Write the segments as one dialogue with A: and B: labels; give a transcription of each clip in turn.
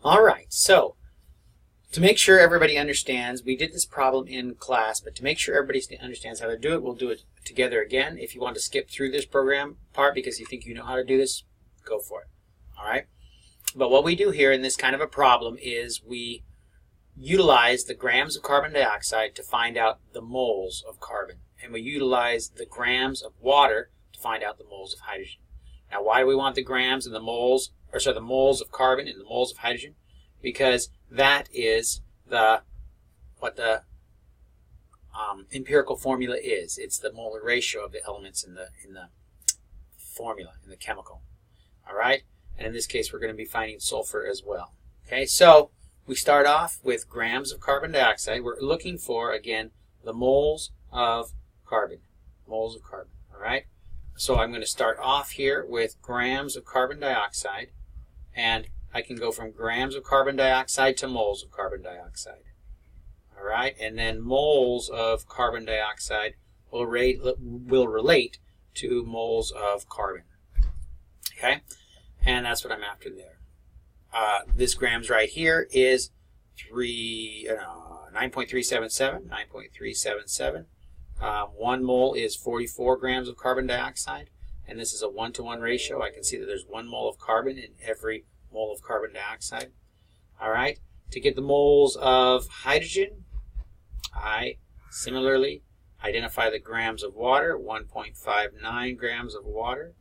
A: All right, so to make sure everybody understands, we did this problem in class, but to make sure everybody understands how to do it, we'll do it together again. If you want to skip through this program part because you think you know how to do this, go for it. All right? But what we do here in this kind of a problem is we utilize the grams of carbon dioxide to find out the moles of carbon. And we utilize the grams of water to find out the moles of hydrogen. Now, why do we want the grams and the moles, or sorry, the moles of carbon and the moles of hydrogen? Because that is what the empirical formula is. It's the molar ratio of the elements in the formula, in the chemical. All right? And in this case, we're going to be finding sulfur as well. Okay, so we start off with grams of carbon dioxide. We're looking for, again, the moles of carbon. Moles of carbon, all right? So I'm going to start off here with grams of carbon dioxide, and I can go from grams of carbon dioxide to moles of carbon dioxide. All right, and then moles of carbon dioxide will relate to moles of carbon. Okay, and that's what I'm after there. This grams right here is 9.377. 9.377. 1 mole is 44 grams of carbon dioxide, and this is a 1-to-1 ratio. I can see that there's 1 mole of carbon in every mole of carbon dioxide. All right, to get the moles of hydrogen, I similarly identify the grams of water, 1.59 grams of water.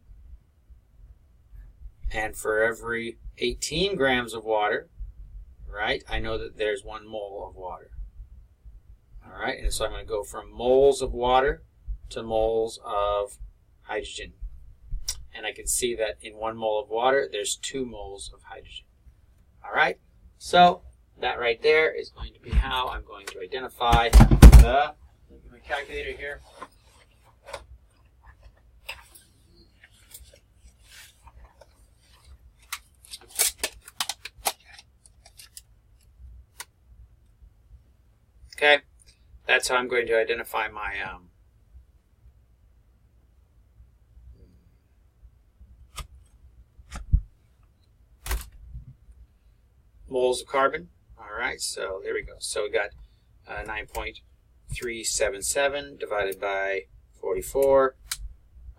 A: And for every 18 grams of water, right, I know that there's 1 mole of water. All right, and so I'm going to go from moles of water to moles of hydrogen. And I can see that in 1 mole of water, there's 2 moles of hydrogen. All right, so that right there is going to be how I'm going to identify the, look at my calculator here. Okay, that's how I'm going to identify my moles of carbon. All right, so there we go. So we got 9.377 divided by 44,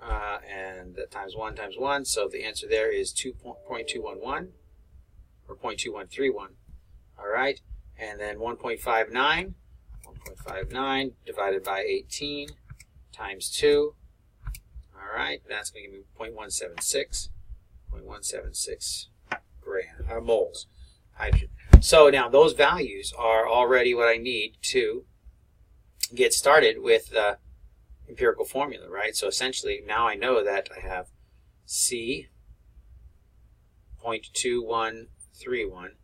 A: and that times 1 times 1. So the answer there is 2.211 or 0.2131. All right, and then 1.59 divided by 18 times 2. All right, that's going to give me 0.176 moles hydrogen. So now those values are already what I need to get started with the empirical formula, right? So essentially now I know that I have C 0.2131,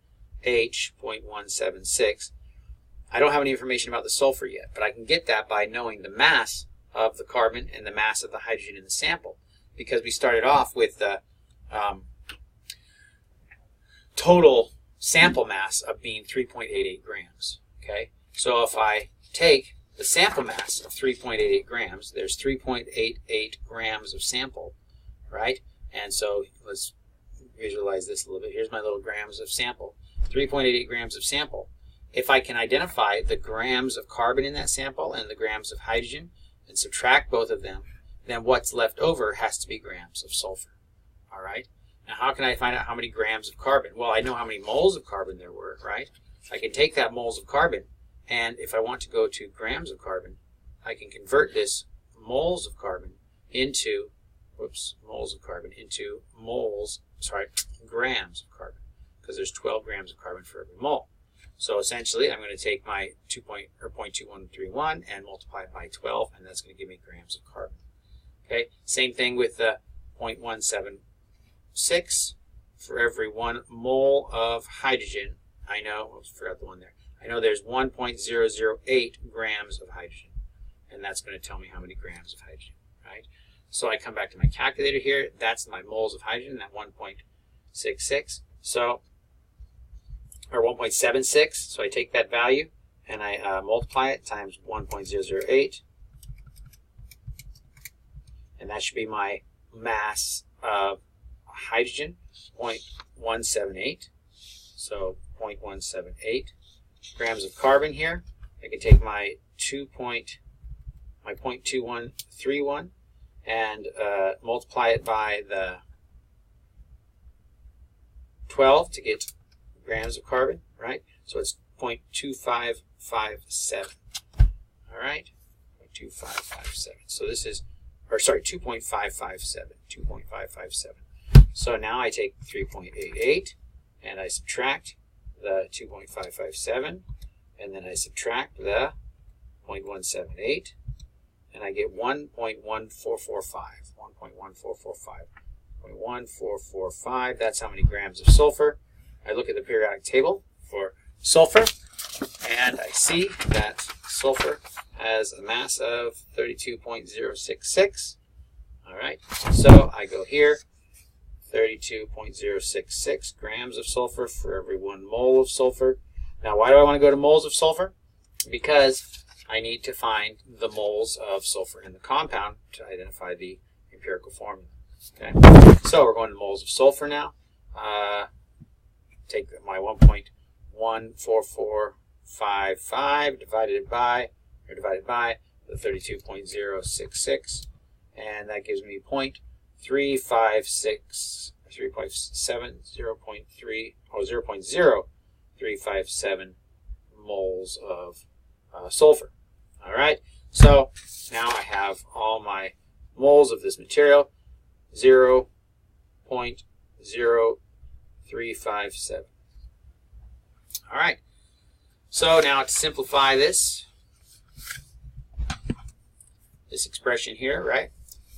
A: H 0.176. I don't have any information about the sulfur yet, but I can get that by knowing the mass of the carbon and the mass of the hydrogen in the sample, because we started off with the total sample mass of being 3.88 grams. Okay, so if I take the sample mass of 3.88 grams, there's 3.88 grams of sample, right? And so let's visualize this a little bit. Here's my little grams of sample, 3.88 grams of sample. If I can identify the grams of carbon in that sample and the grams of hydrogen and subtract both of them, then what's left over has to be grams of sulfur. All right? Now, how can I find out how many grams of carbon? Well, I know how many moles of carbon there were, right? I can take that moles of carbon, and if I want to go to grams of carbon, I can convert this moles of carbon into, grams of carbon, because there's 12 grams of carbon for every mole. So essentially, I'm going to take my 0.2131 and multiply it by 12, and that's going to give me grams of carbon. Okay, same thing with the 0.176. For every 1 mole of hydrogen, I know, forgot the one there. I know there's 1.008 grams of hydrogen, and that's going to tell me how many grams of hydrogen, right? So I come back to my calculator here. That's my moles of hydrogen, that 1.66. So, or 1.76. So I take that value and I multiply it times 1.008, and that should be my mass of hydrogen, 0.178. So 0.178 grams of carbon here. I can take my 0.2131 and multiply it by the 12 to get grams of carbon, right? So it's 0.2557. All right, 0.2557. So this is, or sorry, 2.557. 2.557. So now I take 3.88 and I subtract the 2.557, and then I subtract the 0.178, and I get 1.1445. 1.1445. That's how many grams of sulfur. I look at the periodic table for sulfur, and I see that sulfur has a mass of 32.066. All right, so I go here, 32.066 grams of sulfur for every 1 mole of sulfur. Now, why do I want to go to moles of sulfur? Because I need to find the moles of sulfur in the compound to identify the empirical formula. Okay, so we're going to moles of sulfur now. Take my 1.14455 divided by the 32.066, and that gives me 0.037 moles of sulfur. All right, so now I have all my moles of this material, 0.0357. All right, so now to simplify this expression here, right?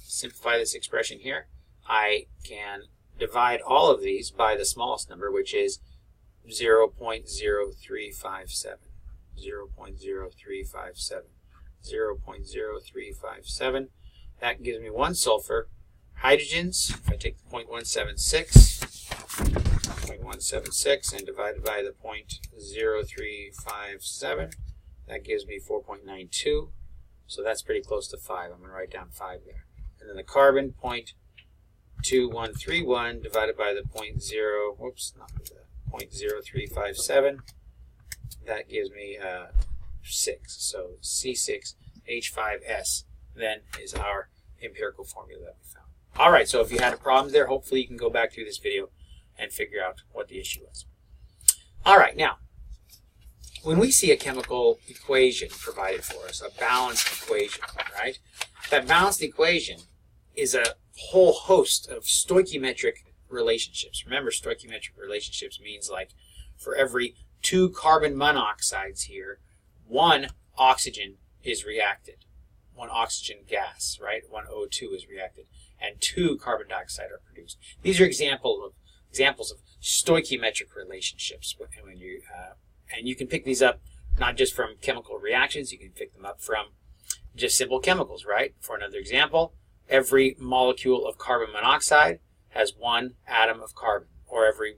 A: Simplify this expression here, I can divide all of these by the smallest number, which is 0.0357. 0.0357. 0.0357. That gives me 1 sulfur. Hydrogens, if I take the 0.176 and divide it by the 0.0357, that gives me 4.92. So that's pretty close to 5. I'm going to write down 5 there. And then the carbon, 0.2131 divided by the 0.0357, that gives me 6. So C6H5S then is our empirical formula that we found. All right, so if you had a problem there, hopefully you can go back through this video and figure out what the issue was. All right, now, when we see a chemical equation provided for us, a balanced equation, right? That balanced equation is a whole host of stoichiometric relationships. Remember, stoichiometric relationships means like for every 2 carbon monoxides here, 1 oxygen is reacted. 1 oxygen gas, right? 1 O2 is reacted, and 2 carbon dioxide are produced. These are examples of stoichiometric relationships. When you and you can pick these up not just from chemical reactions, you can pick them up from just simple chemicals, right? For another example, every molecule of carbon monoxide has 1 atom of carbon, or every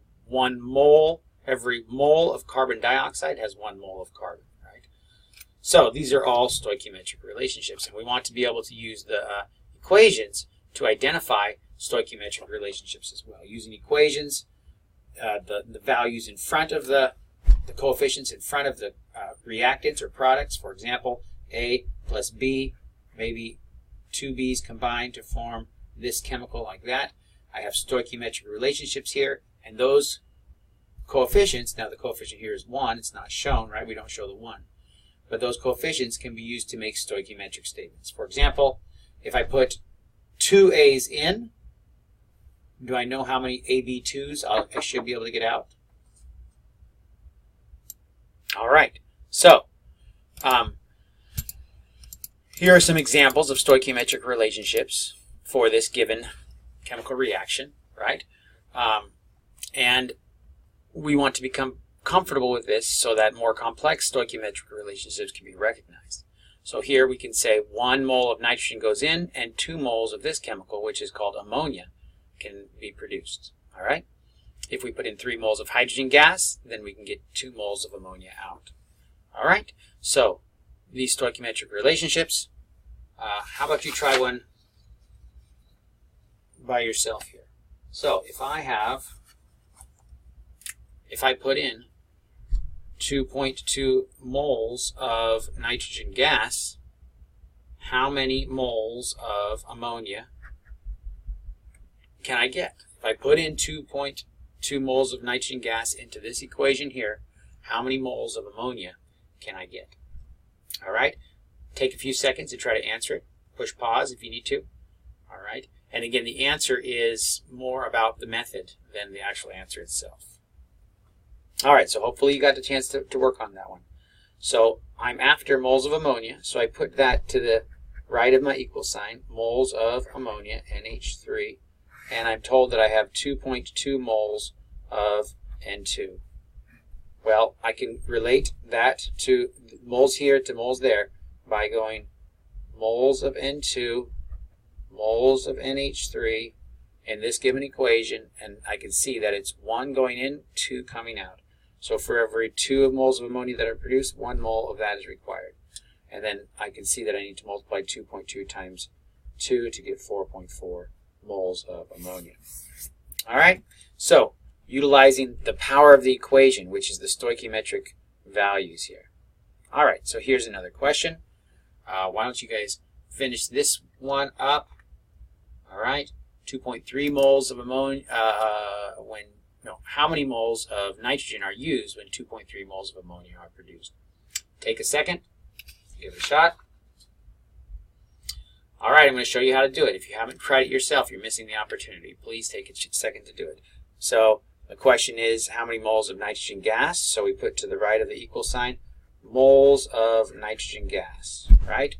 A: mole of carbon dioxide has 1 mole of carbon, right? So these are all stoichiometric relationships, and we want to be able to use the equations to identify stoichiometric relationships as well. Using equations, the values in front of the coefficients in front of the reactants or products. For example, A plus B, maybe 2 B's combined to form this chemical like that. I have stoichiometric relationships here, and those coefficients, now the coefficient here is 1, it's not shown, right? We don't show the 1. But those coefficients can be used to make stoichiometric statements. For example, if I put 2 A's in, do I know how many AB2s I should be able to get out? All right, so here are some examples of stoichiometric relationships for this given chemical reaction, right? And we want to become comfortable with this so that more complex stoichiometric relationships can be recognized. So here we can say 1 mole of nitrogen goes in and 2 moles of this chemical, which is called ammonia, can be produced. All right. If we put in 3 moles of hydrogen gas, then we can get 2 moles of ammonia out. All right. So these stoichiometric relationships. How about you try one by yourself here? So if I if I put in 2.2 moles of nitrogen gas, how many moles of ammonia can I get? If I put in 2.2 moles of nitrogen gas into this equation here, how many moles of ammonia can I get? All right, take a few seconds to try to answer it. Push pause if you need to. All right, and again, the answer is more about the method than the actual answer itself. All right, so hopefully you got the chance to work on that one. So I'm after moles of ammonia, so I put that to the right of my equal sign, moles of ammonia, NH3, and I'm told that I have 2.2 moles of N2. Well, I can relate that to moles here to moles there by going moles of N2, moles of NH3 in this given equation, and I can see that it's 1 going in, 2 coming out. So for every 2 moles of ammonia that are produced, 1 mole of that is required. And then I can see that I need to multiply 2.2 times 2 to get 4.4 moles of ammonia. All right, so utilizing the power of the equation, which is the stoichiometric values here. All right, so here's another question. Why don't you guys finish this one up? All right, 2.3 moles of ammonia, how many moles of nitrogen are used when 2.3 moles of ammonia are produced? Take a second, give it a shot. All right, I'm going to show you how to do it. If you haven't tried it yourself, you're missing the opportunity. Please take a second to do it. So the question is, how many moles of nitrogen gas? So we put to the right of the equal sign, moles of nitrogen gas, right?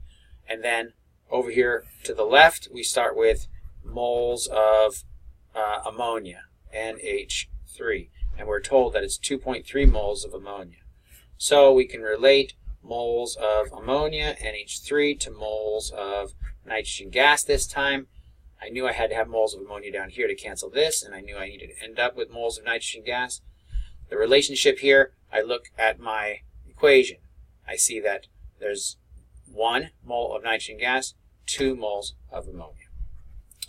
A: And then over here to the left, we start with moles of ammonia, NH3. And we're told that it's 2.3 moles of ammonia. So we can relate moles of ammonia, NH3, to moles of nitrogen gas this time. I knew I had to have moles of ammonia down here to cancel this, and I knew I needed to end up with moles of nitrogen gas. The relationship here, I look at my equation. I see that there's 1 mole of nitrogen gas, 2 moles of ammonia.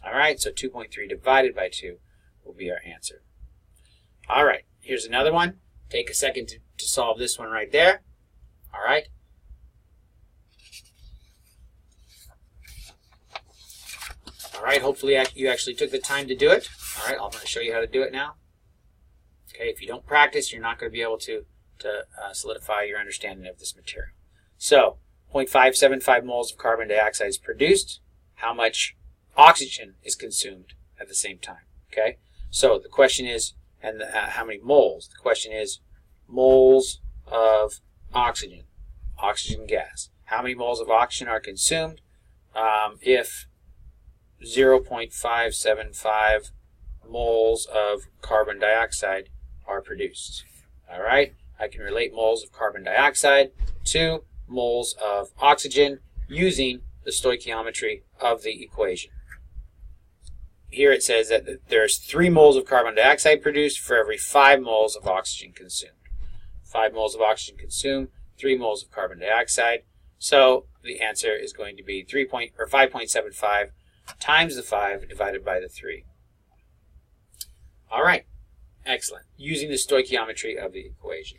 A: All right, so 2.3 divided by 2 will be our answer. All right, here's another one. Take a second to solve this one right there. All right. All right, hopefully you actually took the time to do it. All right, I'm going to show you how to do it now. Okay, if you don't practice, you're not going to be able to solidify your understanding of this material. So, 0.575 moles of carbon dioxide is produced. How much oxygen is consumed at the same time? Okay, so the question is, and how many moles? The question is moles of oxygen, oxygen gas. How many moles of oxygen are consumed if 0.575 moles of carbon dioxide are produced? All right, I can relate moles of carbon dioxide to moles of oxygen using the stoichiometry of the equation. Here it says that there's 3 moles of carbon dioxide produced for every 5 moles of oxygen consumed. 5 moles of oxygen consumed, 3 moles of carbon dioxide. So the answer is going to be 5.75 times the 5 divided by the 3. All right, excellent. Using the stoichiometry of the equation.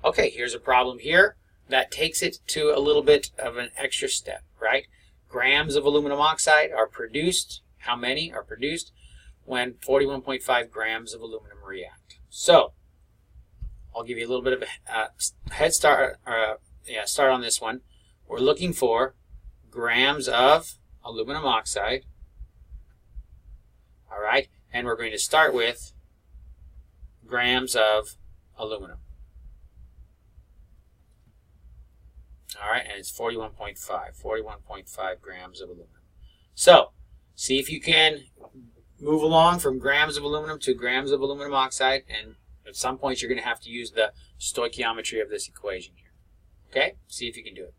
A: Okay, here's a problem here that takes it to a little bit of an extra step, right? Grams of aluminum oxide are produced. How many are produced when 41.5 grams of aluminum react? So I'll give you a little bit of a head start, start on this one. We're looking for grams of aluminum oxide. All right, and we're going to start with grams of aluminum. All right, and it's 41.5 grams of aluminum. So, see if you can move along from grams of aluminum to grams of aluminum oxide, and at some point you're going to have to use the stoichiometry of this equation here. Okay, see if you can do it.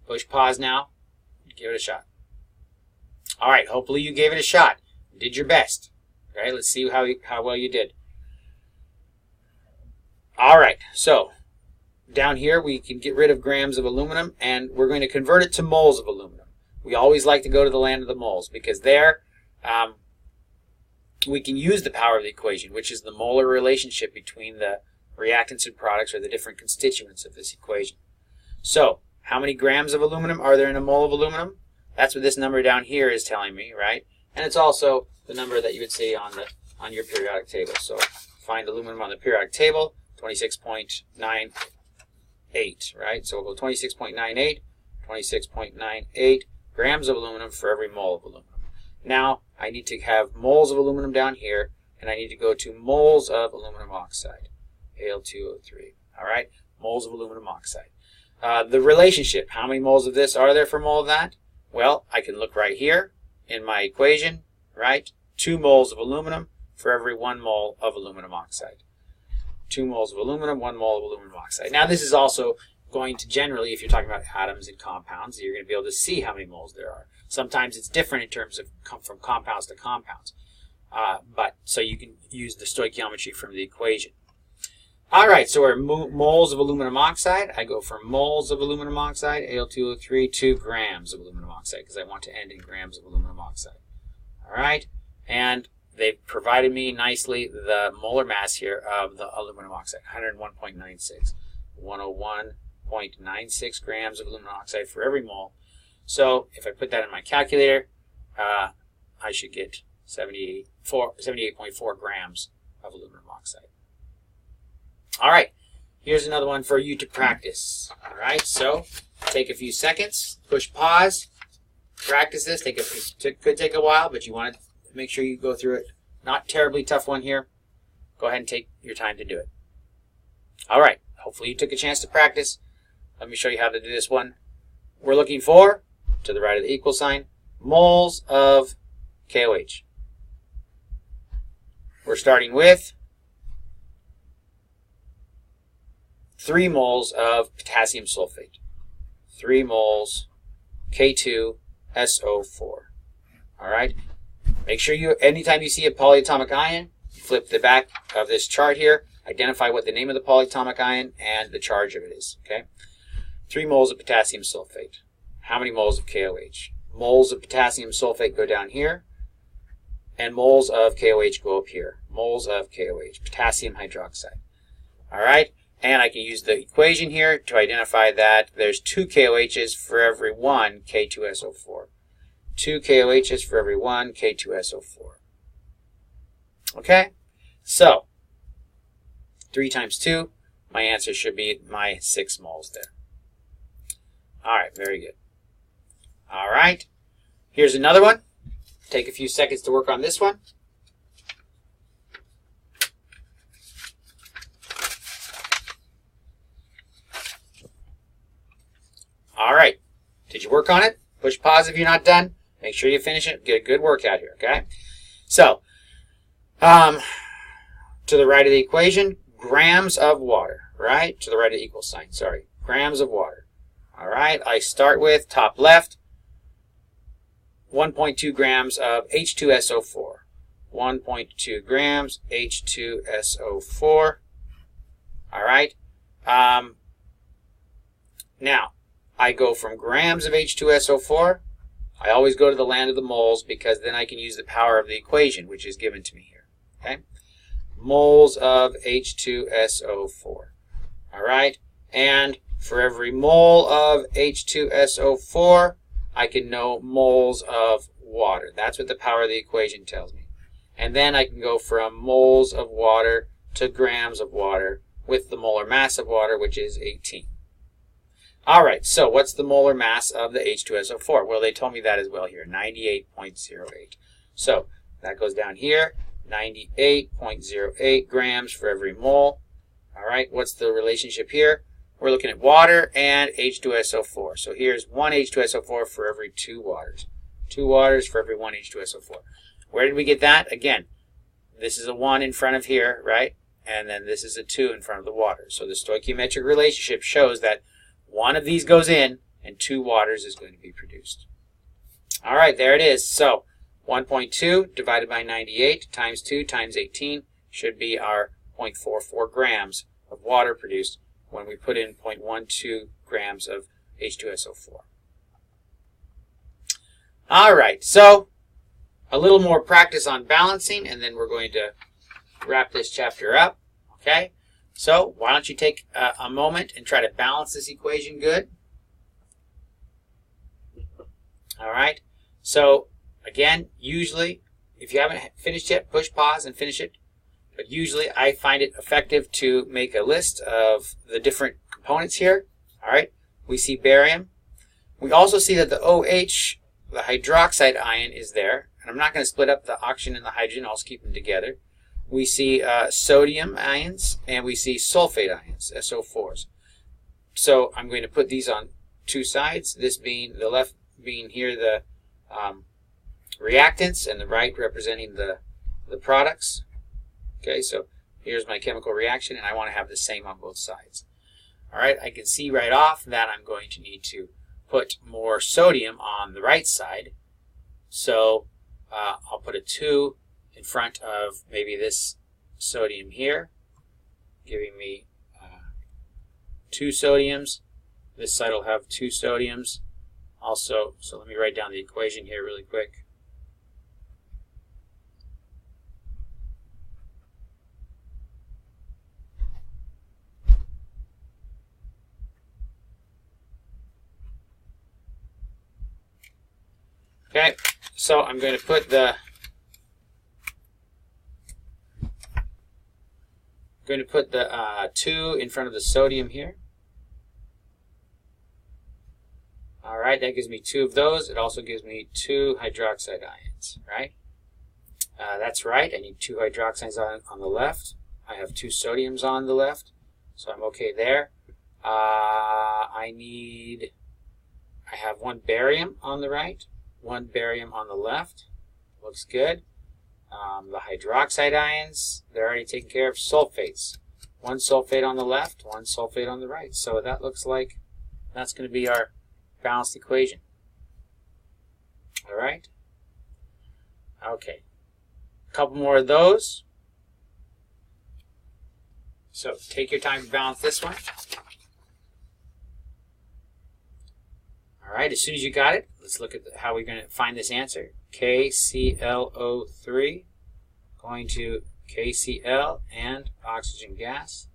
A: Push pause now, give it a shot. All right, hopefully you gave it a shot. You did your best. Okay, let's see how well you did. All right, so down here we can get rid of grams of aluminum, and we're going to convert it to moles of aluminum. We always like to go to the land of the moles, because there we can use the power of the equation, which is the molar relationship between the reactants and products, or the different constituents of this equation. So, how many grams of aluminum are there in a mole of aluminum? That's what this number down here is telling me, right? And it's also the number that you would see on your periodic table. So, find aluminum on the periodic table, 26.98, right? So we'll go 26.98, 26.98 grams of aluminum for every mole of aluminum. Now, I need to have moles of aluminum down here, and I need to go to moles of aluminum oxide, Al2O3. All right, moles of aluminum oxide. The relationship, how many moles of this are there for mole of that? Well, I can look right here in my equation, right? 2 moles of aluminum for every 1 mole of aluminum oxide. 2 moles of aluminum, 1 mole of aluminum oxide. Now, this is also going to generally, if you're talking about atoms and compounds, you're going to be able to see how many moles there are. Sometimes it's different in terms of from compounds to compounds. So you can use the stoichiometry from the equation. All right, so we're moles of aluminum oxide. I go from moles of aluminum oxide, Al2O3, to grams of aluminum oxide, because I want to end in grams of aluminum oxide. All right, and they've provided me nicely the molar mass here of the aluminum oxide, 101.96. 101.96 grams of aluminum oxide for every mole. So if I put that in my calculator, I should get 78.4 grams of aluminum oxide. All right, here's another one for you to practice. All right, so take a few seconds, push pause, practice this. Could take a while, but you want to make sure you go through it. Not terribly tough one here. Go ahead and take your time to do it. All right, hopefully you took a chance to practice. Let me show you how to do this one. We're looking for, to the right of the equal sign, moles of KOH. We're starting with 3 moles of potassium sulfate. 3 moles K2SO4. All right. Make sure anytime you see a polyatomic ion, flip the back of this chart here, identify what the name of the polyatomic ion and the charge of it is. Okay. 3 moles of potassium sulfate. How many moles of KOH? Moles of potassium sulfate go down here, and moles of KOH go up here. Moles of KOH, potassium hydroxide. All right, and I can use the equation here to identify that there's 2 KOHs for every 1 K2SO4. 2 KOHs for every 1 K2SO4. Okay, so 3 times 2, my answer should be my 6 moles there. All right, very good. All right, here's another one. Take a few seconds to work on this one. All right, did you work on it? Push pause if you're not done. Make sure you finish it. Get a good workout here, okay? So, to the right of the equation, grams of water, right? To the right of the equal sign, sorry. Grams of water. All right, I start with top left, 1.2 grams of H2SO4. 1.2 grams H2SO4. All right. Now, I go from grams of H2SO4. I always go to the land of the moles because then I can use the power of the equation, which is given to me here. Okay. Moles of H2SO4. All right. And for every mole of H2SO4, I can know moles of water. That's what the power of the equation tells me. And then I can go from moles of water to grams of water with the molar mass of water, which is 18. All right, so what's the molar mass of the H2SO4? Well, they told me that as well here, 98.08. So that goes down here, 98.08 grams for every mole. All right, what's the relationship here? We're looking at water and H2SO4. So here's 1 H2SO4 for every 2 waters. 2 waters for every 1 H2SO4. Where did we get that? Again, this is a 1 in front of here, right? And then this is a 2 in front of the water. So the stoichiometric relationship shows that one of these goes in and 2 waters is going to be produced. All right, there it is. So 1.2 divided by 98 times 2 times 18 should be our 0.44 grams of water produced when we put in 0.12 grams of H2SO4. All right, so a little more practice on balancing, and then we're going to wrap this chapter up. Okay? So why don't you take a moment and try to balance this equation good. All right? So, again, usually, if you haven't finished yet, push pause and finish it. But usually I find it effective to make a list of the different components here. All right? We see barium. We also see that the OH, the hydroxide ion, is there. And I'm not going to split up the oxygen and the hydrogen. I'll just keep them together. We see sodium ions, and we see sulfate ions, SO4s. So I'm going to put these on two sides, this being the left being here the reactants, and the right representing the products. Okay, so here's my chemical reaction, and I want to have the same on both sides. All right, I can see right off that I'm going to need to put more sodium on the right side. So I'll put a 2 in front of maybe this sodium here, giving me 2 sodiums. This side will have 2 sodiums also. So let me write down the equation here really quick. Okay, so I'm going to put the 2 in front of the sodium here. All right, that gives me 2 of those. It also gives me 2 hydroxide ions, right? That's right. I need 2 hydroxides on the left. I have 2 sodiums on the left, so I'm okay there. I have 1 barium on the right, 1 barium on the left. Looks good. The hydroxide ions, they're already taken care of. Sulfates. 1 sulfate on the left, 1 sulfate on the right. So that looks like that's going to be our balanced equation. All right? Okay. A couple more of those. So take your time to balance this one. All right, as soon as you got it, let's look at how we're going to find this answer. KClO3 going to KCl and oxygen gas.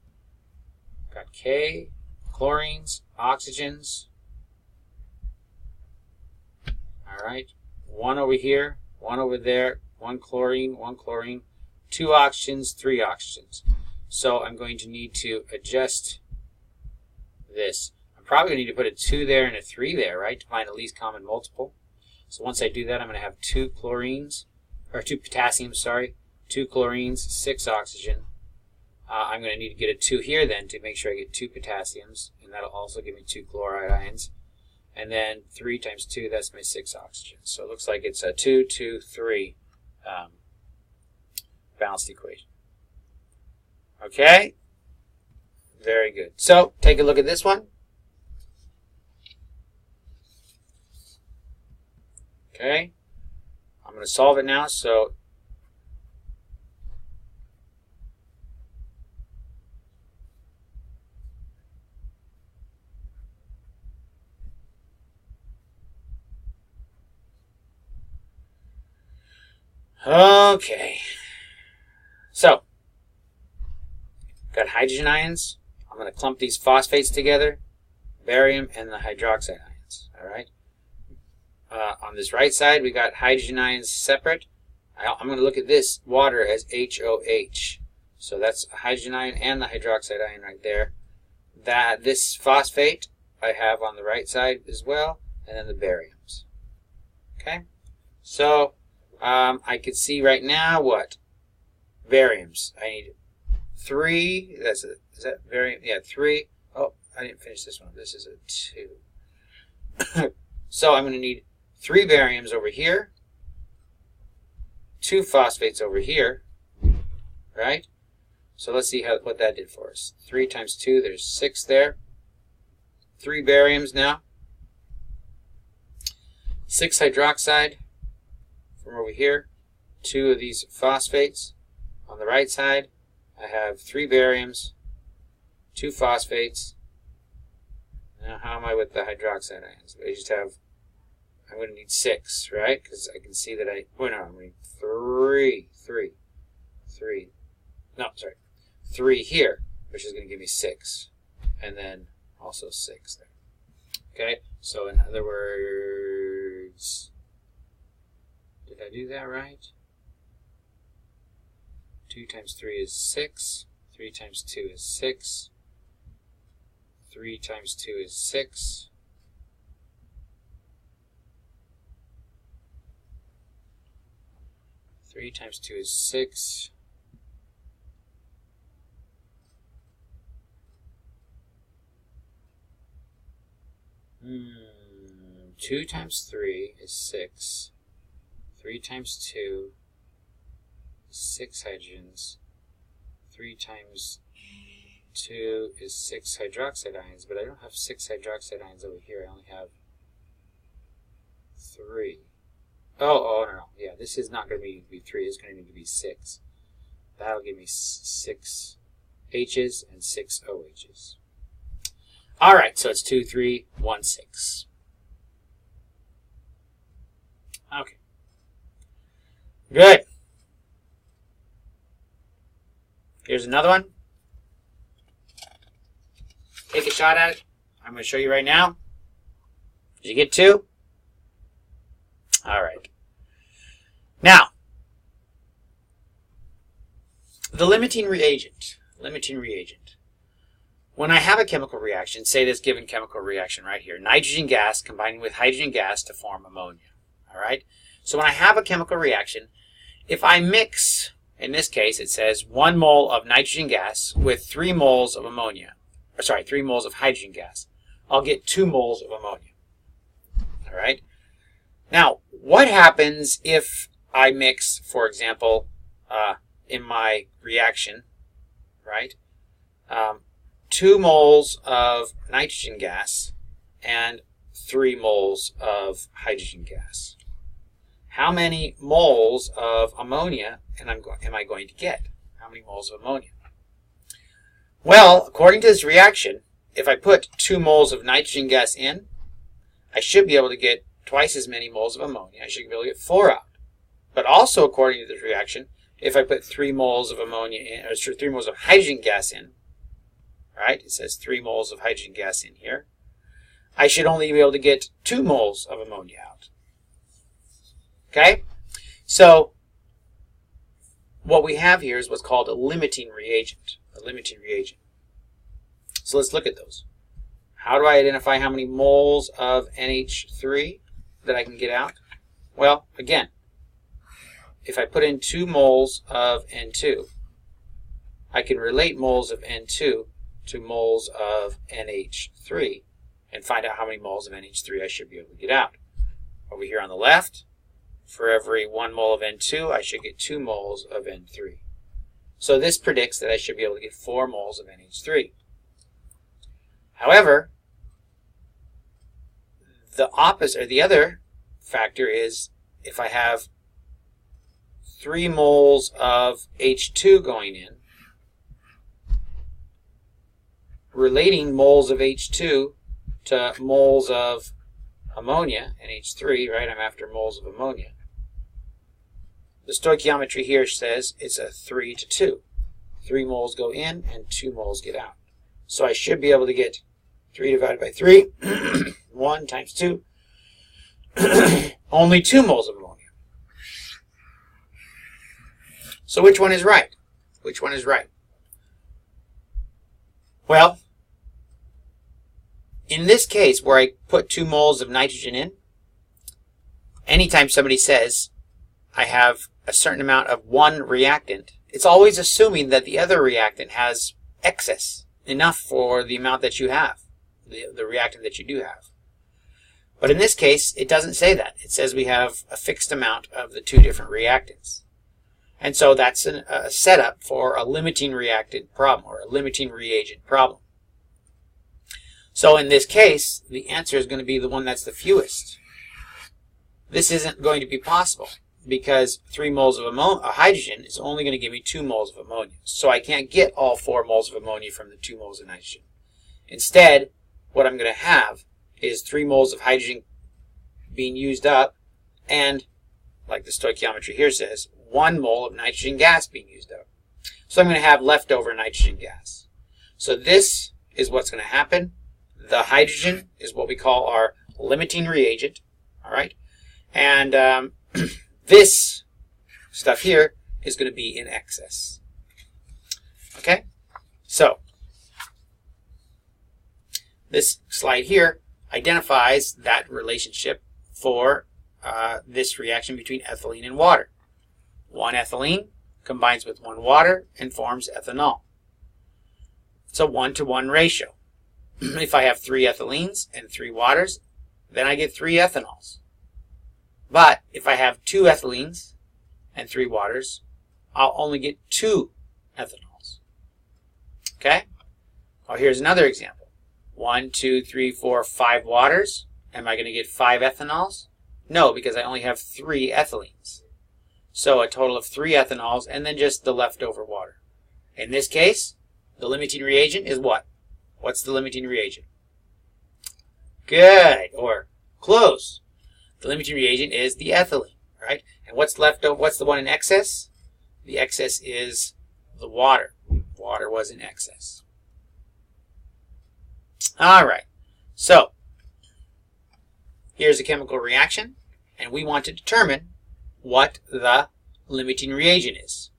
A: Got K, chlorines, oxygens. All right, 1 over here, 1 over there, 1 chlorine, 2 oxygens, 3 oxygens. So I'm going to need to adjust this. I'm probably going to need to put a 2 there and a 3 there, right, to find the least common multiple. So once I do that, I'm going to have 2 chlorines, or 2 potassiums, sorry, 2 chlorines, 6 oxygen. I'm going to need to get a 2 here then to make sure I get 2 potassiums, and that'll also give me 2 chloride ions. And then 3 times 2, that's my 6 oxygen. So it looks like it's a 2, 2, 3 balanced equation. Okay? Very good. So take a look at this one. Okay? I'm going to solve it now. So okay, so got hydrogen ions. I'm going to clump these phosphates together, barium and the hydroxide ions. All right. On this right side, we got hydrogen ions separate. I'm going to look at this water as HOH. So that's a hydrogen ion and the hydroxide ion right there. This phosphate I have on the right side as well, and then the bariums. Okay. So I can see right now what? Bariums. I need 3. Is that barium? Yeah, 3. Oh, I didn't finish this one. This is a 2. So I'm going to need 3 bariums over here, 2 phosphates over here, right? So let's see what that did for us. 3 times 2, there's 6 there. 3 bariums now. 6 hydroxide from over here. 2 of these phosphates. On the right side, I have 3 bariums, 2 phosphates. Now how am I with the hydroxide ions? I just have I'm going to need 6, right? Because I can see that I'm going to need 3 here, which is going to give me 6. And then also 6 there. Okay, so in other words, did I do that right? 2 times 3 is 6. 3 times 2 is 6. 3 times 2 is 6. 3 times 2 is 6. Two times 3 is 6. 3 times 2 is 6 hydrogens. 3 times 2 is 6 hydroxide ions, but I don't have 6 hydroxide ions over here. I only have 3. Oh, no. Yeah, this is not going to need to be 3. It's going to need to be 6. That'll give me 6 H's and 6 OH's. All right, so it's 2, 3, 1, 6. Okay. Good. Here's another one. Take a shot at it. I'm going to show you right now. Did you get 2? All right. Now, the limiting reagent. When I have a chemical reaction, say this given chemical reaction right here, nitrogen gas combining with hydrogen gas to form ammonia. All right? So when I have a chemical reaction, if I mix, in this case it says 1 mole of nitrogen gas with 3 moles of ammonia, 3 moles of hydrogen gas, I'll get 2 moles of ammonia. All right? Now, what happens if I mix, for example, in my reaction, right, 2 moles of nitrogen gas and 3 moles of hydrogen gas? How many moles of ammonia am I going to get? How many moles of ammonia? Well, according to this reaction, if I put 2 moles of nitrogen gas in, I should be able to get twice as many moles of ammonia. I should be able to get 4 out. But also, according to this reaction, if I put 3 moles of ammonia in, or 3 moles of hydrogen gas in, right? It says 3 moles of hydrogen gas in here. I should only be able to get 2 moles of ammonia out. Okay? So, what we have here is what's called a limiting reagent. So let's look at those. How do I identify how many moles of NH3 that I can get out? Well, again, if I put in 2 moles of N2, I can relate moles of N2 to moles of NH3 and find out how many moles of NH3 I should be able to get out. Over here on the left, for every 1 mole of N2, I should get 2 moles of N3. So this predicts that I should be able to get 4 moles of NH3. However, the opposite, or the other factor is if I have 3 moles of H2 going in, relating moles of H2 to moles of ammonia, NH3, right? I'm after moles of ammonia. The stoichiometry here says it's a 3 to 2. 3 moles go in and 2 moles get out. So I should be able to get 3 divided by 3, 1 times 2, only 2 moles of ammonia. So which one is right? Which one is right? Well, in this case where I put 2 moles of nitrogen in, anytime somebody says I have a certain amount of one reactant, it's always assuming that the other reactant has excess, enough for the amount that you have, the reactant that you do have. But in this case, it doesn't say that. It says we have a fixed amount of the 2 different reactants. And so that's a setup for a limiting reactant problem, or a limiting reagent problem. So in this case, the answer is going to be the one that's the fewest. This isn't going to be possible because 3 moles of hydrogen is only going to give me 2 moles of ammonia. So I can't get all 4 moles of ammonia from the 2 moles of nitrogen. Instead, what I'm going to have is 3 moles of hydrogen being used up, and, like the stoichiometry here says, 1 mole of nitrogen gas being used up. So I'm going to have leftover nitrogen gas. So this is what's going to happen. The hydrogen is what we call our limiting reagent, all right? And this stuff here is going to be in excess. Okay? So this slide here identifies that relationship for this reaction between ethylene and water. 1 ethylene combines with 1 water and forms ethanol. It's a 1-to-1 ratio. If I have 3 ethylenes and 3 waters, then I get 3 ethanols. But if I have 2 ethylenes and 3 waters, I'll only get 2 ethanols. Okay? Well, here's another example. 1, 2, 3, 4, 5 waters. Am I going to get 5 ethanols? No, because I only have 3 ethylenes. So a total of 3 ethanols and then just the leftover water. In this case, the limiting reagent is what? What's the limiting reagent? Good, or close. The limiting reagent is the ethylene, right? And what's left over? What's the one in excess? The excess is the water. Water was in excess. All right. So here's a chemical reaction, and we want to determine what the limiting reagent is.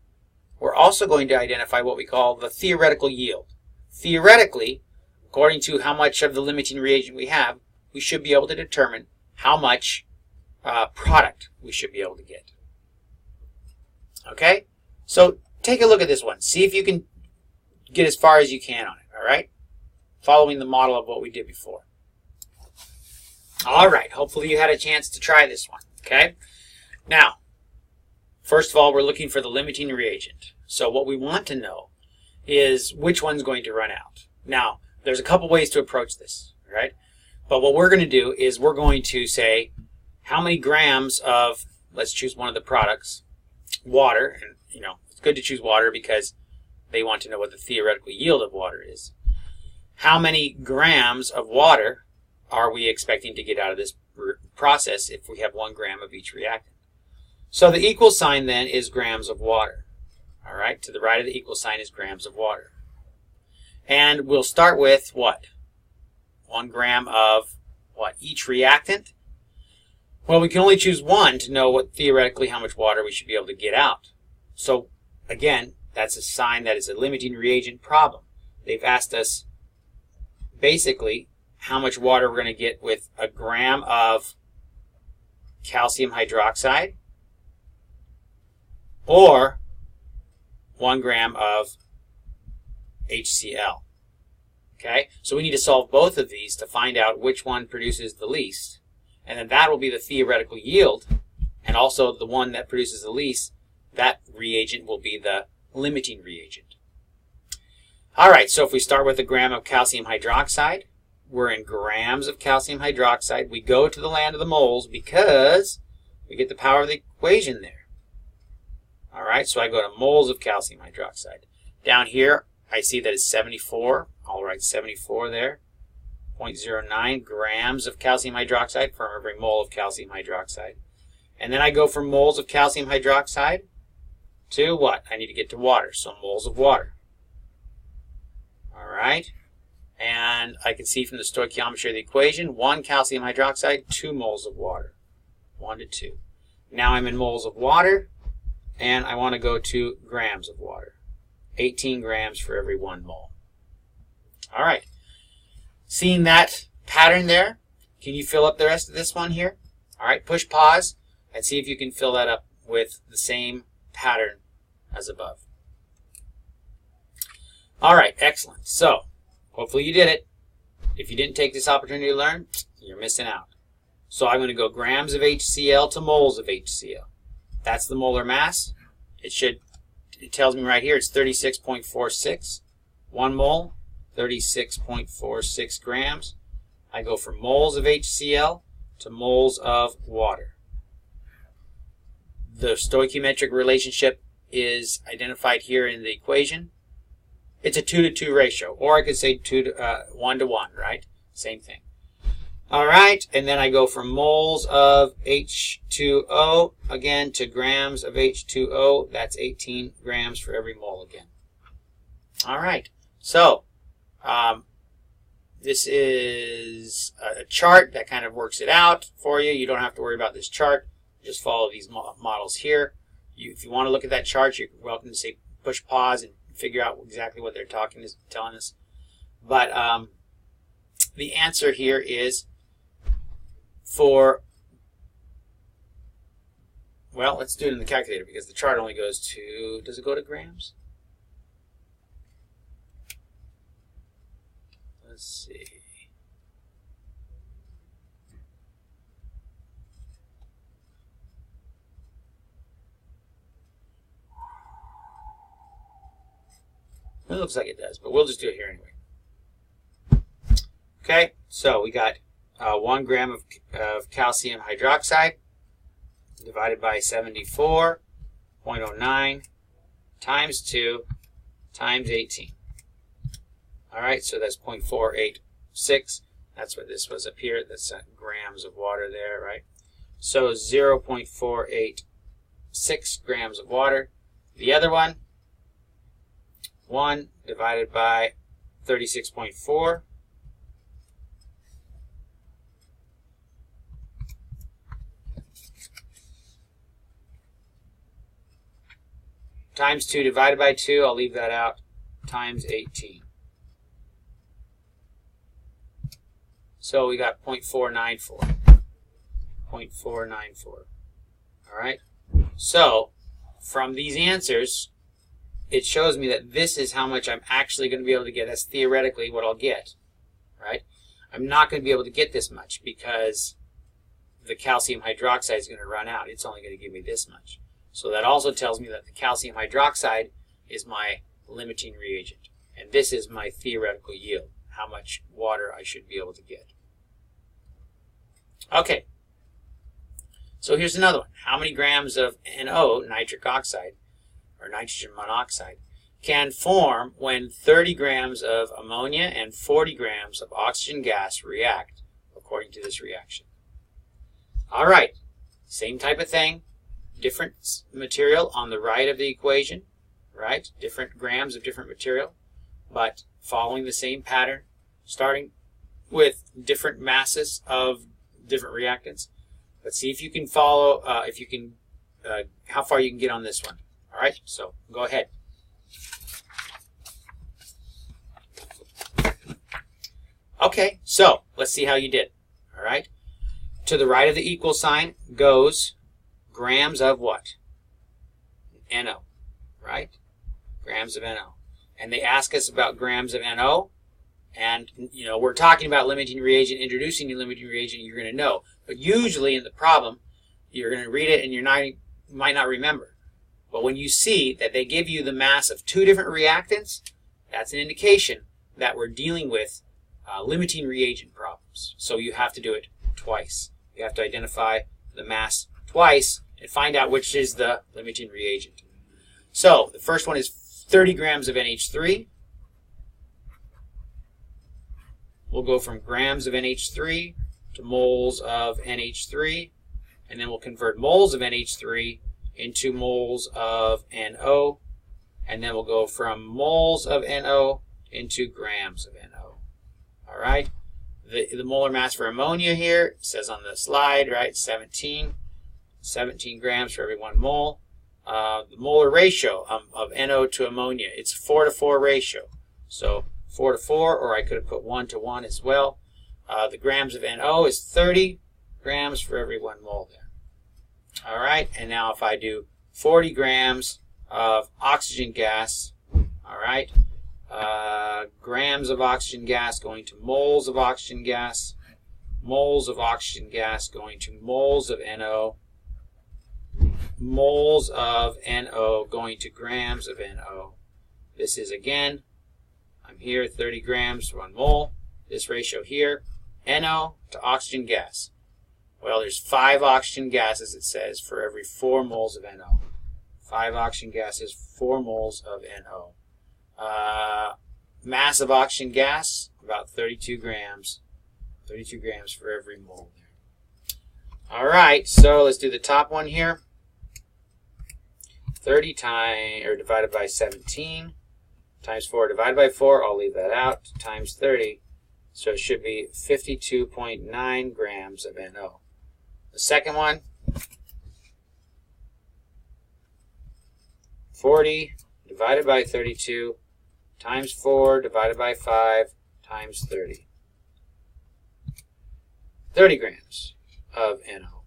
A: We're also going to identify what we call the theoretical yield. Theoretically, according to how much of the limiting reagent we have, we should be able to determine how much product we should be able to get. Okay? So take a look at this one. See if you can get as far as you can on it, all right? Following the model of what we did before. All right, hopefully you had a chance to try this one, okay? Now, first of all, we're looking for the limiting reagent. So what we want to know is which one's going to run out. Now, there's a couple ways to approach this, right? But what we're going to do is we're going to say how many grams of, let's choose one of the products, water, and it's good to choose water because they want to know what the theoretical yield of water is. How many grams of water are we expecting to get out of this process if we have 1 gram of each reactant? So the equal sign then is grams of water. All right, to the right of the equal sign is grams of water. And we'll start with what? 1 gram of what? Each reactant? Well, we can only choose one to know what theoretically how much water we should be able to get out. So again, that's a sign that it's a limiting reagent problem. They've asked us basically how much water we're going to get with 1 gram of calcium hydroxide or 1 gram of HCl. Okay, so we need to solve both of these to find out which one produces the least. And then that will be the theoretical yield. And also the one that produces the least, that reagent will be the limiting reagent. All right, so if we start with 1 gram of calcium hydroxide, we're in grams of calcium hydroxide. We go to the land of the moles because we get the power of the equation there. All right, so I go to moles of calcium hydroxide. Down here, I see that it's 74. I'll write 74 there. 0.09 grams of calcium hydroxide for every mole of calcium hydroxide. And then I go from moles of calcium hydroxide to what? I need to get to water, so moles of water. All right. And I can see from the stoichiometry of the equation, 1 calcium hydroxide, 2 moles of water. 1 to 2. Now I'm in moles of water, and I want to go to grams of water. 18 grams for every 1 mole. All right. Seeing that pattern there, can you fill up the rest of this one here? All right, push pause and see if you can fill that up with the same pattern as above. All right, excellent. So, hopefully you did it. If you didn't take this opportunity to learn, you're missing out. So I'm going to go grams of HCl to moles of HCl. That's the molar mass. It tells me right here it's 36.46. 1 mole, 36.46 grams. I go from moles of HCl to moles of water. The stoichiometric relationship is identified here in the equation. It's a 2 to 2 ratio, or I could say 1 to 1, right? Same thing. All right, and then I go from moles of H2O again to grams of H2O. That's 18 grams for every mole again. All right, so this is a chart that kind of works it out for you. You don't have to worry about this chart. Just follow these models here. If you want to look at that chart, you're welcome to say push pause and figure out exactly what they're telling us. But the answer here is for, well, let's do it in the calculator because the chart only goes to, does it go to grams? Let's see. It looks like it does, but we'll just do it here anyway. Okay, so we got 1 gram of calcium hydroxide divided by 74.09 times 2 times 18. All right, so that's 0.486. That's what this was up here. That's grams of water there, right? So 0.486 grams of water. The other one, 1 divided by 36.4. Times 2 divided by 2, I'll leave that out, times 18. So we got 0.494. 0.494. All right? So from these answers, it shows me that this is how much I'm actually going to be able to get. That's theoretically what I'll get, right? I'm not going to be able to get this much because the calcium hydroxide is going to run out. It's only going to give me this much. So that also tells me that the calcium hydroxide is my limiting reagent. And this is my theoretical yield, how much water I should be able to get. Okay. So here's another one. How many grams of NO, nitric oxide, or nitrogen monoxide, can form when 30 grams of ammonia and 40 grams of oxygen gas react according to this reaction? All right. Same type of thing. Different material on the right of the equation, right? Different grams of different material, but following the same pattern, starting with different masses of different reactants. Let's see if you can follow, how far you can get on this one. All right, so go ahead. Okay, so let's see how you did. All right, to the right of the equal sign goes grams of what? NO, right? Grams of NO. And they ask us about grams of NO. And, you know, we're talking about limiting reagent, introducing your limiting reagent, you're going to know. But usually in the problem, you're going to read it and you might not remember. But when you see that they give you the mass of 2 different reactants, that's an indication that we're dealing with limiting reagent problems. So you have to do it twice. You have to identify the mass twice and find out which is the limiting reagent. So the first one is 30 grams of NH3. We'll go from grams of NH3 to moles of NH3, and then we'll convert moles of NH3 into moles of NO, and then we'll go from moles of NO into grams of NO. All right. The molar mass for ammonia here says on the slide, right, 17 grams for every 1 mole. The molar ratio of NO to ammonia, it's 4-to-4 ratio. So 4-to-4, or I could have put 1-to-1 as well. The grams of NO is 30 grams for every 1 mole there. All right, and now if I do 40 grams of oxygen gas, all right, grams of oxygen gas going to moles of oxygen gas, moles of oxygen gas going to moles of NO, moles of NO going to grams of NO. This is, again, I'm here 30 grams for 1 mole. This ratio here, NO to oxygen gas. Well, there's 5 oxygen gases, it says, for every 4 moles of NO. 5 oxygen gases, 4 moles of NO. Mass of oxygen gas, about 32 grams. 32 grams for every mole there. All right, so let's do the top one here. 30 times, or divided by 17, times 4 divided by 4, I'll leave that out, times 30. So it should be 52.9 grams of NO. The second one, 40 divided by 32 times 4 divided by 5 times 30. 30 grams of NO.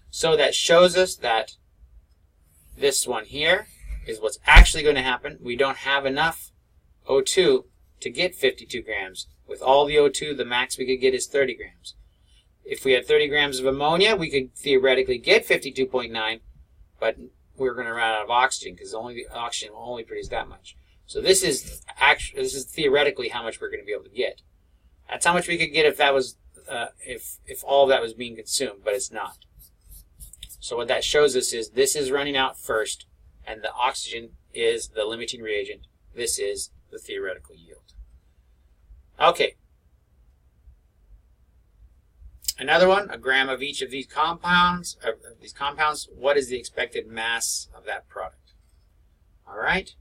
A: So that shows us that this one here is what's actually going to happen. We don't have enough O2 to get 52 grams. With all the O2, the max we could get is 30 grams. If we had 30 grams of ammonia, we could theoretically get 52.9, but we're going to run out of oxygen because the oxygen will only produce that much. So this is theoretically how much we're going to be able to get. That's how much we could get if that was if all of that was being consumed, but it's not. So what that shows us is this is running out first, and the oxygen is the limiting reagent. This is the theoretical yield. Okay. Another one, a gram of each of these compounds. What is the expected mass of that product? All right.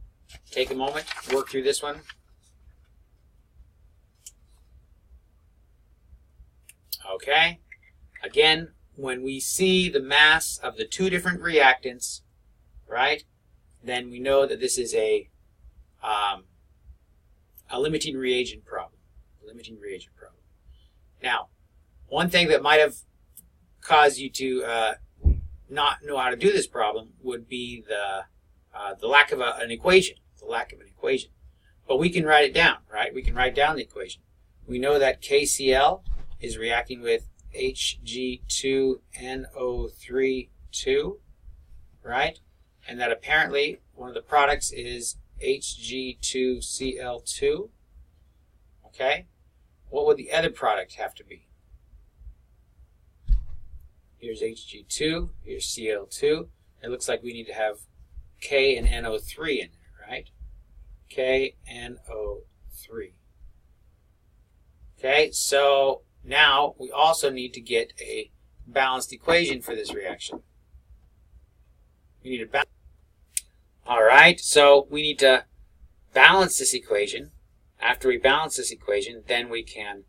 A: Take a moment, work through this one. Okay. Again, when we see the mass of the two different reactants, right, then we know that this is a limiting reagent problem. Now, one thing that might have caused you to not know how to do this problem would be the lack of an equation. But we can write it down, right? We can write down the equation. We know that KCl is reacting with Hg2NO3 right? And that apparently one of the products is Hg2Cl2. Okay? What would the other product have to be? Here's Hg2, here's Cl2. It looks like we need to have K and NO3 in there, right? KNO3. Okay, so now we also need to get a balanced equation for this reaction. We need a balance. All right, so we need to balance this equation. After we balance this equation, then we can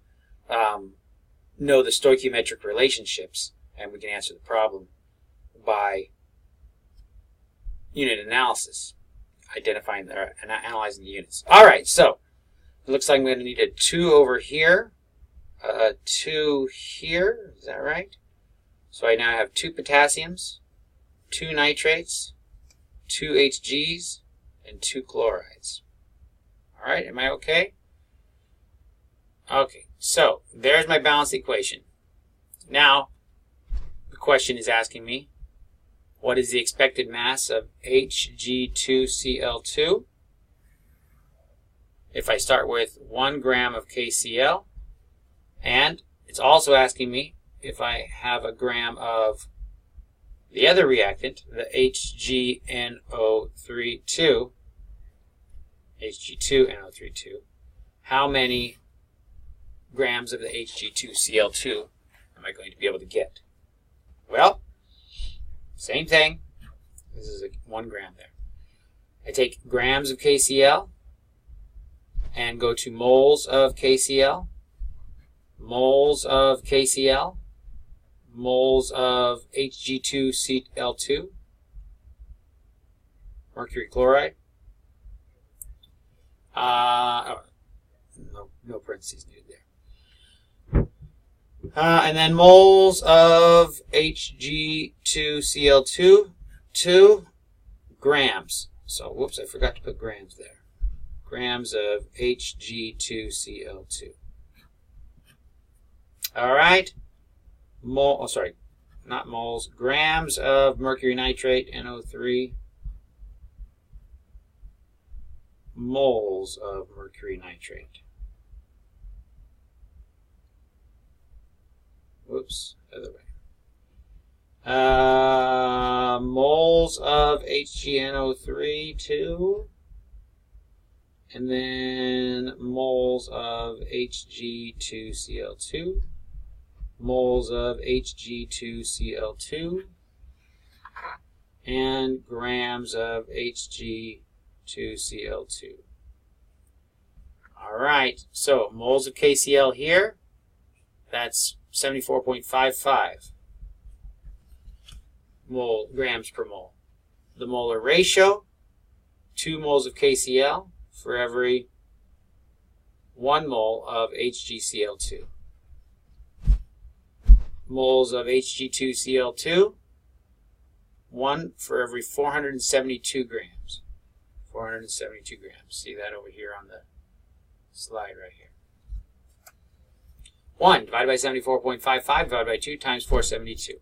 A: know the stoichiometric relationships, and we can answer the problem by unit analysis, identifying and analyzing the units. All right, so it looks like I'm going to need a 2 over here, a 2 here. Is that right? So I now have 2 potassiums, 2 nitrates, 2 HGs, and 2 chlorides. All right, am I okay? Okay, so there's my balanced equation. Now, the question is asking me, what is the expected mass of Hg2Cl2? If I start with 1 gram of KCl, and it's also asking me if I have a gram of the other reactant, the HgNO3, Hg2NO3, how many grams of the Hg2Cl2 am I going to be able to get? Well, same thing. This is 1 gram there. I take grams of KCl and go to moles of KCl, moles of KCl, moles of Hg2Cl2, mercury chloride. No parentheses needed there. And then moles of Hg2Cl2, 2 grams. So, whoops, I forgot to put grams there. Grams of Hg2Cl2. All right. Not moles. Grams of mercury nitrate, NO3. Moles of mercury nitrate. Whoops, other way. Moles of HgNO3, 2. And then moles of of Hg2Cl2, moles of Hg2Cl2, and grams of Hg2Cl2. All right, so moles of KCl here, that's 74.55 grams per mole. The molar ratio, 2 moles of KCl for every 1 mole of HgCl2. Moles of Hg2Cl2, 1 for every 472 grams. 472 grams. See that over here on the slide right here. 1 divided by 74.55 divided by 2 times 472.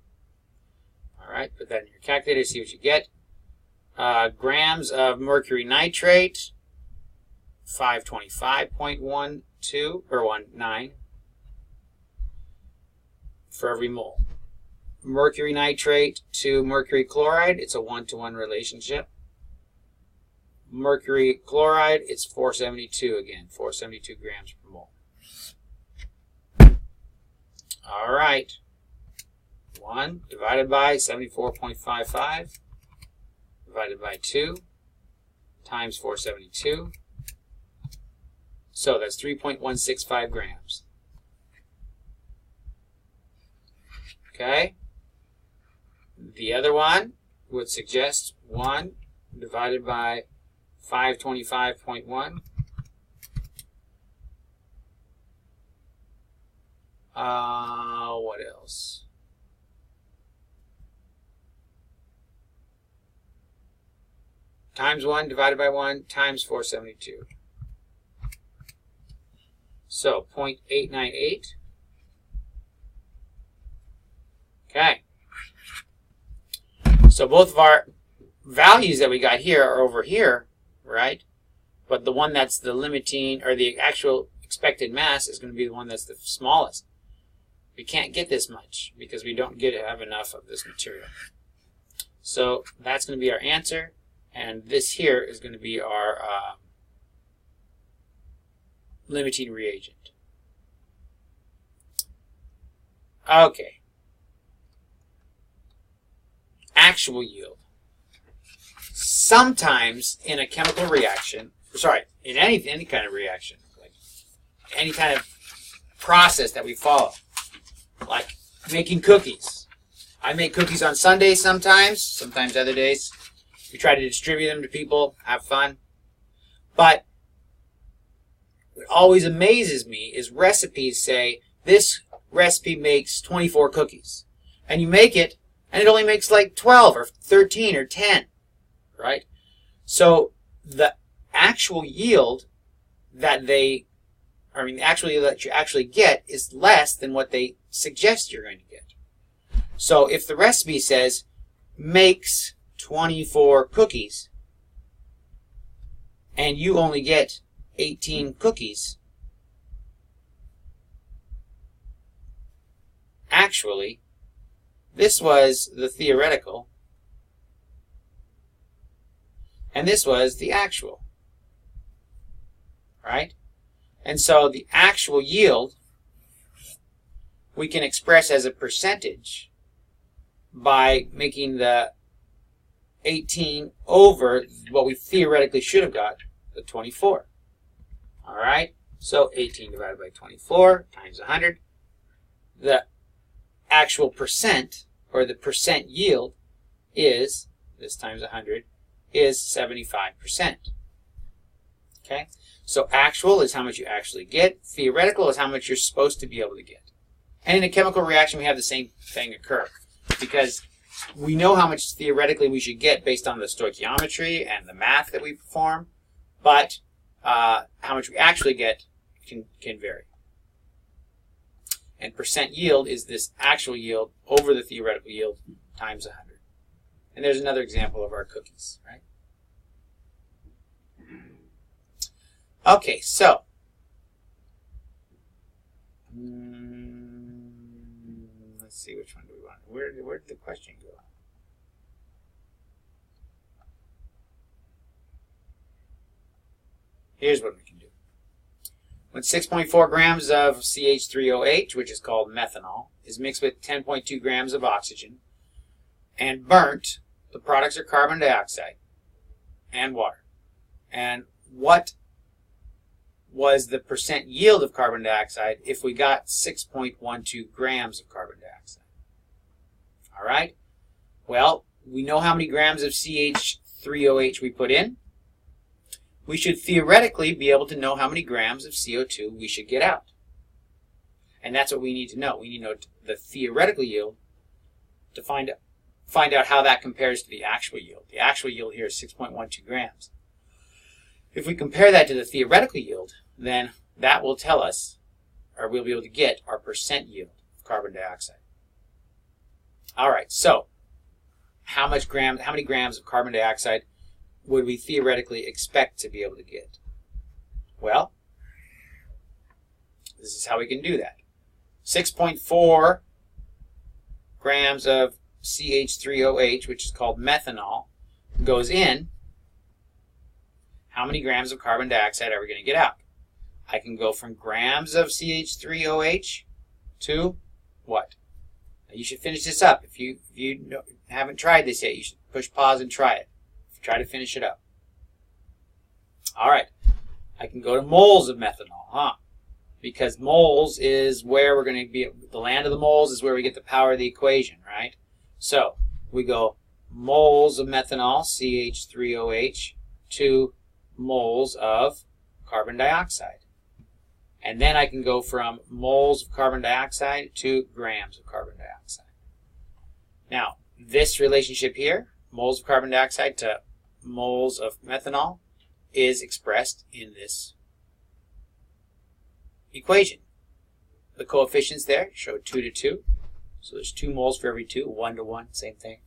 A: All right, put that in your calculator, see what you get. Grams of mercury nitrate, 525.12 or 19 for every mole. Mercury nitrate to mercury chloride, it's a 1-to-1 relationship. Mercury chloride, it's 472 again, 472 grams per mole. All right. 1 divided by 74.55 divided by 2 times 472. So that's 3.165 grams. Okay? The other one would suggest 1 divided by 525.1. What else? Times 1 divided by 1 times 472. So 0.898. Okay. So both of our values that we got here are over here, right? But the one that's the limiting, or the actual expected mass, is going to be the one that's the smallest. We can't get this much because we don't have enough of this material. So that's going to be our answer, and this here is going to be our limiting reagent. Okay. Actual yield. Sometimes in a chemical reaction, in any kind of reaction, like any kind of process that we follow, like making cookies. I make cookies on Sundays sometimes other days. We try to distribute them to people, have fun. But what always amazes me is recipes say, this recipe makes 24 cookies. And you make it, and it only makes like 12 or 13 or 10, right? So the actual yield that the actual yield that you actually get is less than what they suggest you're going to get. So if the recipe says makes 24 cookies and you only get 18 cookies, actually, this was the theoretical and this was the actual, right? And so the actual yield we can express as a percentage by making the 18 over what we theoretically should have got, the 24. All right? So 18 divided by 24 times 100. The actual percent, or the percent yield, is, this times 100, is 75%. Okay? So actual is how much you actually get. Theoretical is how much you're supposed to be able to get. And in a chemical reaction, we have the same thing occur. Because we know how much theoretically we should get based on the stoichiometry and the math that we perform. But how much we actually get can vary. And percent yield is this actual yield over the theoretical yield times 100. And there's another example of our cookies, right? Okay, so let's see, which one do we want? Where did the question go? Here's what we can do. When 6.4 grams of CH3OH, which is called methanol, is mixed with 10.2 grams of oxygen and burnt, the products are carbon dioxide and water. And what was the percent yield of carbon dioxide if we got 6.12 grams of carbon dioxide? All right? Well, we know how many grams of CH3OH we put in. We should theoretically be able to know how many grams of CO2 we should get out. And that's what we need to know. We need to know the theoretical yield to find out how that compares to the actual yield. The actual yield here is 6.12 grams. If we compare that to the theoretical yield, then that will tell us, or we'll be able to get our percent yield of carbon dioxide. All right, so how many grams of carbon dioxide would we theoretically expect to be able to get? Well, this is how we can do that. 6.4 grams of CH3OH, which is called methanol, goes in. How many grams of carbon dioxide are we going to get out? I can go from grams of CH3OH to what? Now you should finish this up. If you haven't tried this yet, you should push pause and try it. Try to finish it up. All right. I can go to moles of methanol, because moles is where we're going to be. The land of the moles is where we get the power of the equation, right? So we go moles of methanol, CH3OH, to moles of carbon dioxide. And then I can go from moles of carbon dioxide to grams of carbon dioxide. Now, this relationship here, moles of carbon dioxide to moles of methanol, is expressed in this equation. The coefficients there show 2 to 2. So there's 2 moles for every 2, 1 to 1, same thing.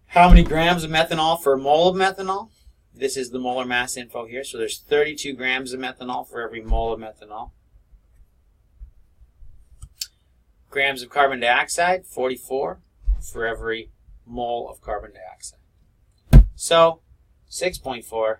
A: How many grams of methanol for a mole of methanol? This is the molar mass info here. So there's 32 grams of methanol for every mole of methanol. Grams of carbon dioxide, 44 for every mole of carbon dioxide. So 6.4